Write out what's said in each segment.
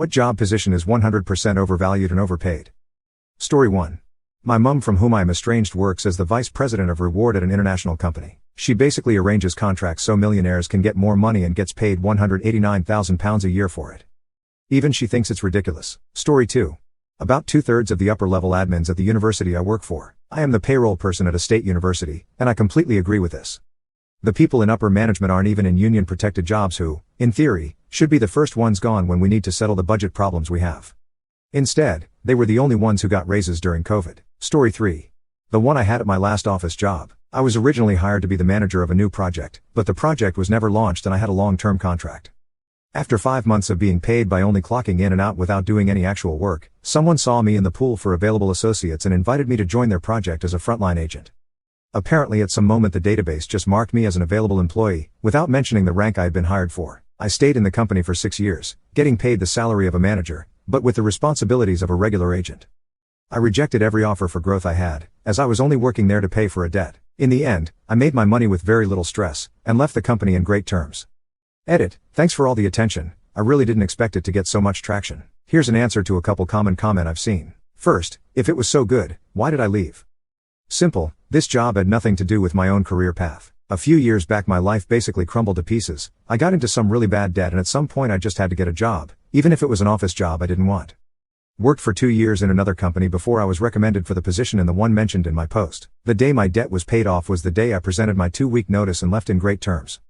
What job position is 100% overvalued and overpaid? Story 1. My mum, from whom I am estranged, works as the vice president of reward at an international company. She basically arranges contracts so millionaires can get more money and gets paid £189,000 a year for it. Even she thinks it's ridiculous. Story 2. About 2/3 of the upper-level admins at the university I work for. I am the payroll person at a state university, and I completely agree with this. The people in upper management aren't even in union-protected jobs who, in theory, should be the first ones gone when we need to settle the budget problems we have. Instead, they were the only ones who got raises during COVID. Story 3. The one I had at my last office job. I was originally hired to be the manager of a new project, but the project was never launched and I had a long-term contract. After 5 months of being paid by only clocking in and out without doing any actual work, someone saw me in the pool for available associates and invited me to join their project as a frontline agent. Apparently at some moment the database just marked me as an available employee, without mentioning the rank I had been hired for. I stayed in the company for 6 years, getting paid the salary of a manager, but with the responsibilities of a regular agent. I rejected every offer for growth I had, as I was only working there to pay for a debt. In the end, I made my money with very little stress, and left the company in great terms. Edit. Thanks for all the attention. I really didn't expect it to get so much traction. Here's an answer to a couple common comment I've seen. First, if it was so good, why did I leave? Simple, this job had nothing to do with my own career path. A few years back my life basically crumbled to pieces. I got into some really bad debt and at some point I just had to get a job, even if it was an office job I didn't want. Worked for 2 years in another company before I was recommended for the position in the one mentioned in my post. The day my debt was paid off was the day I presented my 2-week notice and left in great terms.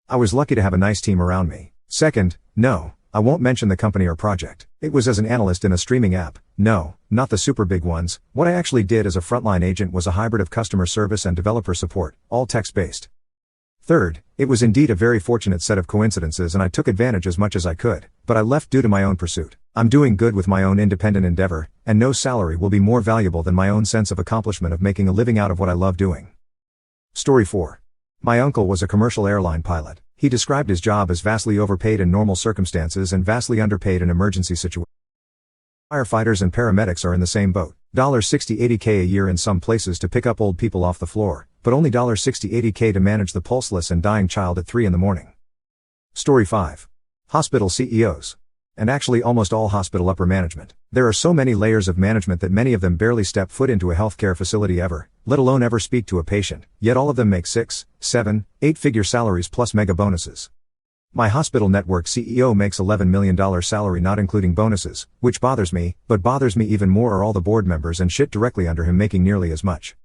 I was lucky to have a nice team around me. Second, no, I won't mention the company or project. It was as an analyst in a streaming app. No, not the super big ones. What I actually did as a frontline agent was a hybrid of customer service and developer support, all text-based. Third, it was indeed a very fortunate set of coincidences and I took advantage as much as I could, but I left due to my own pursuit. I'm doing good with my own independent endeavor, and no salary will be more valuable than my own sense of accomplishment of making a living out of what I love doing. Story 4. My uncle was a commercial airline pilot. He described his job as vastly overpaid in normal circumstances and vastly underpaid in emergency situations. Firefighters and paramedics are in the same boat. $60-80K a year in some places to pick up old people off the floor, but only $60-80K to manage the pulseless and dying child at 3 a.m. Story 5. Hospital CEOs. And actually almost all hospital upper management. There are so many layers of management that many of them barely step foot into a healthcare facility ever, let alone ever speak to a patient, yet all of them make 6, 7, 8-figure salaries plus mega bonuses. My hospital network CEO makes $11 million salary not including bonuses, which bothers me, but bothers me even more are all the board members and shit directly under him making nearly as much.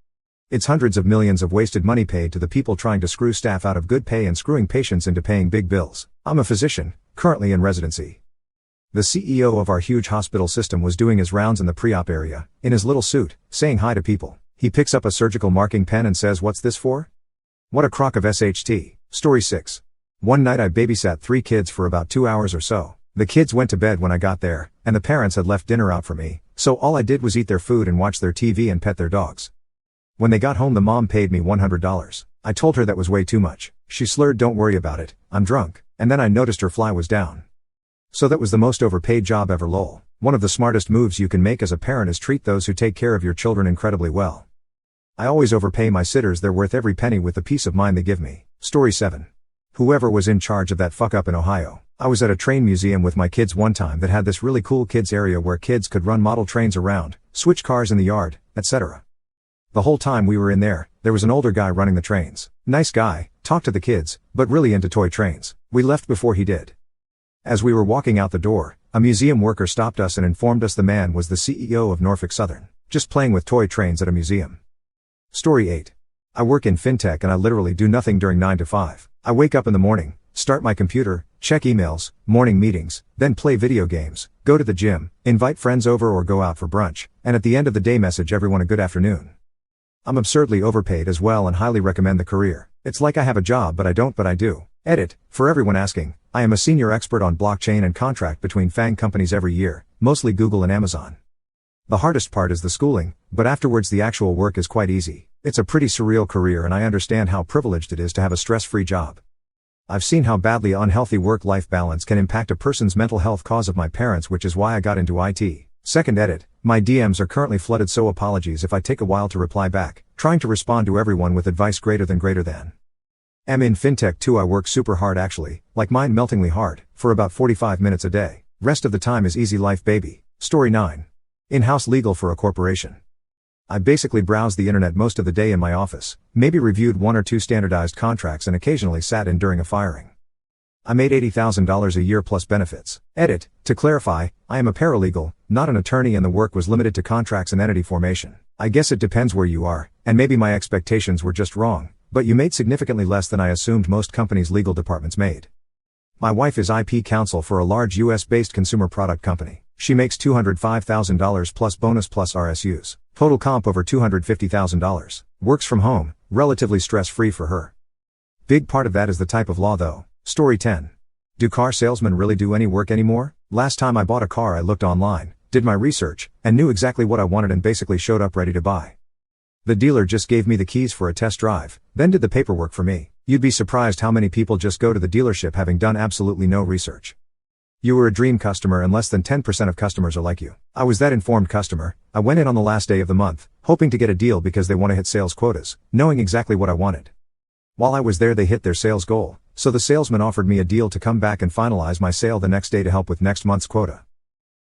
It's hundreds of millions of wasted money paid to the people trying to screw staff out of good pay and screwing patients into paying big bills. I'm a physician, currently in residency. The CEO of our huge hospital system was doing his rounds in the pre-op area, in his little suit, saying hi to people. He picks up a surgical marking pen and says, "What's this for?" What a crock of SHT. Story 6. One night I babysat 3 kids for about 2 hours or so. The kids went to bed when I got there, and the parents had left dinner out for me, so all I did was eat their food and watch their TV and pet their dogs. When they got home the mom paid me $100. I told her that was way too much. She slurred, "Don't worry about it, I'm drunk," and then I noticed her fly was down. So that was the most overpaid job ever lol. One of the smartest moves you can make as a parent is treat those who take care of your children incredibly well. I always overpay my sitters, they're worth every penny with the peace of mind they give me. Story 7. Whoever was in charge of that fuck up in Ohio. I was at a train museum with my kids one time that had this really cool kids area where kids could run model trains around, switch cars in the yard, etc. The whole time we were in there was an older guy running the trains. Nice guy, talked to the kids, but really into toy trains. We left before he did. As we were walking out the door, a museum worker stopped us and informed us the man was the CEO of Norfolk Southern, just playing with toy trains at a museum. Story 8. I work in fintech and I literally do nothing during 9 to 5. I wake up in the morning, start my computer, check emails, morning meetings, then play video games, go to the gym, invite friends over or go out for brunch, and at the end of the day message everyone a good afternoon. I'm absurdly overpaid as well and highly recommend the career. It's like I have a job but I don't, but I do. Edit. For everyone asking, I am a senior expert on blockchain and contract between FANG companies every year, mostly Google and Amazon. The hardest part is the schooling, but afterwards the actual work is quite easy. It's a pretty surreal career and I understand how privileged it is to have a stress-free job. I've seen how badly unhealthy work-life balance can impact a person's mental health cause of my parents, which is why I got into IT. Second edit. My DMs are currently flooded, so apologies if I take a while to reply back, trying to respond to everyone with advice greater than. I'm in fintech too. I work super hard actually, like mind-meltingly hard, for about 45 minutes a day. Rest of the time is easy life, baby. Story 9. In-house legal for a corporation. I basically browsed the internet most of the day in my office, maybe reviewed 1 or 2 standardized contracts and occasionally sat in during a firing. I made $80,000 a year plus benefits. Edit, to clarify, I am a paralegal, not an attorney, and the work was limited to contracts and entity formation. I guess it depends where you are, and maybe my expectations were just wrong, but you made significantly less than I assumed most companies' legal departments made. My wife is IP counsel for a large US-based consumer product company. She makes $205,000 plus bonus plus RSUs. Total comp over $250,000. Works from home, relatively stress-free for her. Big part of that is the type of law though. Story 10. Do car salesmen really do any work anymore? Last time I bought a car I looked online, did my research, and knew exactly what I wanted and basically showed up ready to buy. The dealer just gave me the keys for a test drive, then did the paperwork for me. You'd be surprised how many people just go to the dealership having done absolutely no research. You were a dream customer and less than 10% of customers are like you. I was that informed customer. I went in on the last day of the month, hoping to get a deal because they want to hit sales quotas, knowing exactly what I wanted. While I was there they hit their sales goal, so the salesman offered me a deal to come back and finalize my sale the next day to help with next month's quota.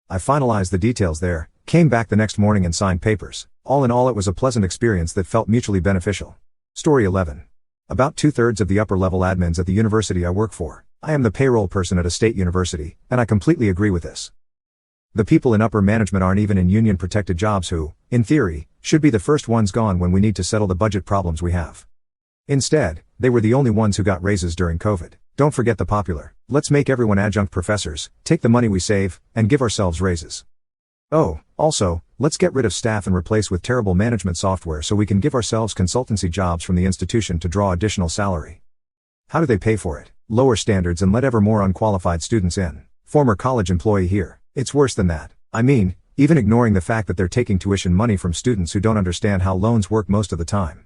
I finalized the details there, came back the next morning and signed papers. All in all it was a pleasant experience that felt mutually beneficial. Story 11. About 2/3 of the upper-level admins at the university I work for. I am the payroll person at a state university, and I completely agree with this. The people in upper management aren't even in union-protected jobs who, in theory, should be the first ones gone when we need to settle the budget problems we have. Instead, they were the only ones who got raises during COVID. Don't forget the popular, let's make everyone adjunct professors, take the money we save, and give ourselves raises. Oh, also, let's get rid of staff and replace with terrible management software so we can give ourselves consultancy jobs from the institution to draw additional salary. How do they pay for it? Lower standards and let ever more unqualified students in. Former college employee here. It's worse than that. I mean, even ignoring the fact that they're taking tuition money from students who don't understand how loans work most of the time.